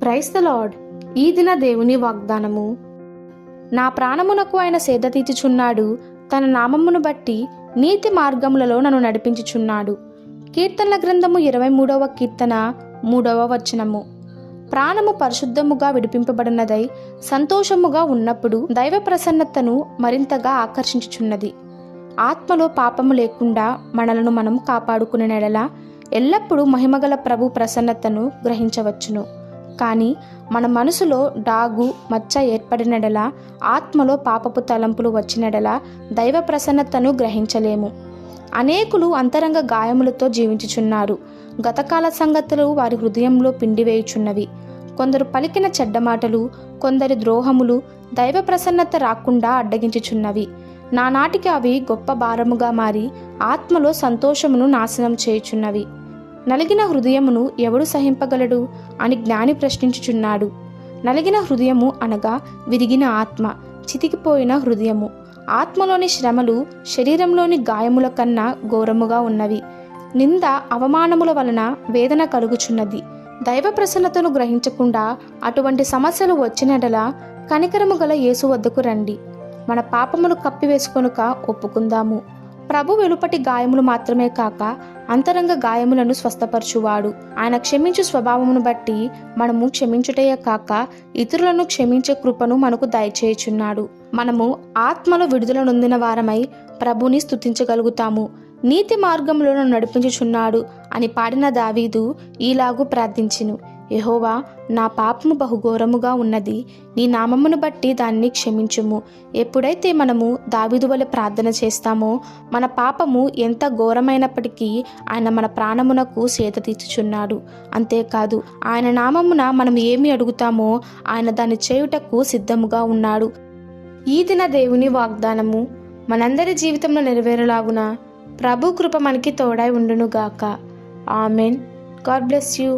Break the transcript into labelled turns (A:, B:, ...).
A: Praise the lord. ఈ దిన దేవుని వాగ్దానము. నా ప్రాణమునకు ఆయన సేద తీర్చుచున్నాడు, తన నామమును బట్టి నీతి మార్గములలో నన్ను నడిపించుచున్నాడు. కీర్తనల గ్రంథము 23వ కీర్తన 3వ వచనము. ప్రాణము పరిశుద్ధముగా విడిపింపబడినదై సంతోషముగా ఉన్నప్పుడు దైవ ప్రసన్నతను మరింతగా ఆకర్షించుచున్నది. ఆత్మలో పాపము లేకుండా మనలను మనం కాపాడుకునే నెడల ఎల్లప్పుడూ మహిమగల ప్రభు ప్రసన్నతను గ్రహించవచ్చును. కానీ మన మనసులో డాగు మచ్చ ఏర్పడినడల, ఆత్మలో పాపపు తలంపులు వచ్చినడల దైవ ప్రసన్నతను గ్రహించలేము. అనేకులు అంతరంగ గాయములతో జీవించుచున్నారు. గతకాల సంగతులు వారి హృదయంలో పిండివేయుచున్నవి. కొందరు పలికిన చెడ్డ మాటలు, కొందరి ద్రోహములు దైవ ప్రసన్నత రాకుండా అడ్డగించుచున్నవి. నానాటికి అవి గొప్ప భారముగా మారి ఆత్మలో సంతోషమును నాశనం చేయుచున్నవి. నలిగిన హృదయమును ఎవడు సహింపగలడు అని జ్ఞాని ప్రశ్నించుచున్నాడు. నలిగిన హృదయము అనగా విరిగిన ఆత్మ, చితికిపోయిన హృదయము. ఆత్మలోని శ్రమలు శరీరంలోని గాయముల కన్నా ఘోరముగా ఉన్నవి. నింద అవమానముల వలన వేదన కలుగుచున్నది. దైవ ప్రసన్నతను గ్రహించకుండా అటువంటి సమస్యలు వచ్చినడలా కనికరము గల యేసు వద్దకు రండి. మన పాపములు కప్పివేసుకొనుక ఒప్పుకుందాము. ప్రభు వెలుపటి గాయములు మాత్రమే కాక అంతరంగ గాయములను స్వస్థపరచువాడు. ఆయన క్షమించు స్వభావమును బట్టి మనము క్షమించుటయే కాక ఇతరులను క్షమించే కృపను మనకు దయచేయుచున్నాడు. మనము ఆత్మలో విడుదల నొందిన వారమై ప్రభుని స్తుతించగలుగుతాము. నీతి మార్గములను నడిపించుచున్నాడు అని పాడిన దావీదు ఈలాగు ప్రార్థించెను. యెహోవా, నా పాపము బహుఘోరముగా ఉన్నది, నీ నామమును బట్టి దాన్ని క్షమించుము. ఎప్పుడైతే మనము దావీదు వలె ప్రార్థన చేస్తామో, మన పాపము ఎంత ఘోరమైనప్పటికీ ఆయన మన ప్రాణమునకు సేద తీర్చుచున్నాడు. అంతేకాదు, ఆయన నామమున మనం ఏమి అడుగుతామో ఆయన దాన్ని చేయుటకు సిద్ధముగా ఉన్నాడు. ఈ దిన దేవుని వాగ్దానము మనందరి జీవితంలో నెరవేరులాగున ప్రభు కృప మనకి తోడై ఉండునుగాక. ఆమెన్. God bless you.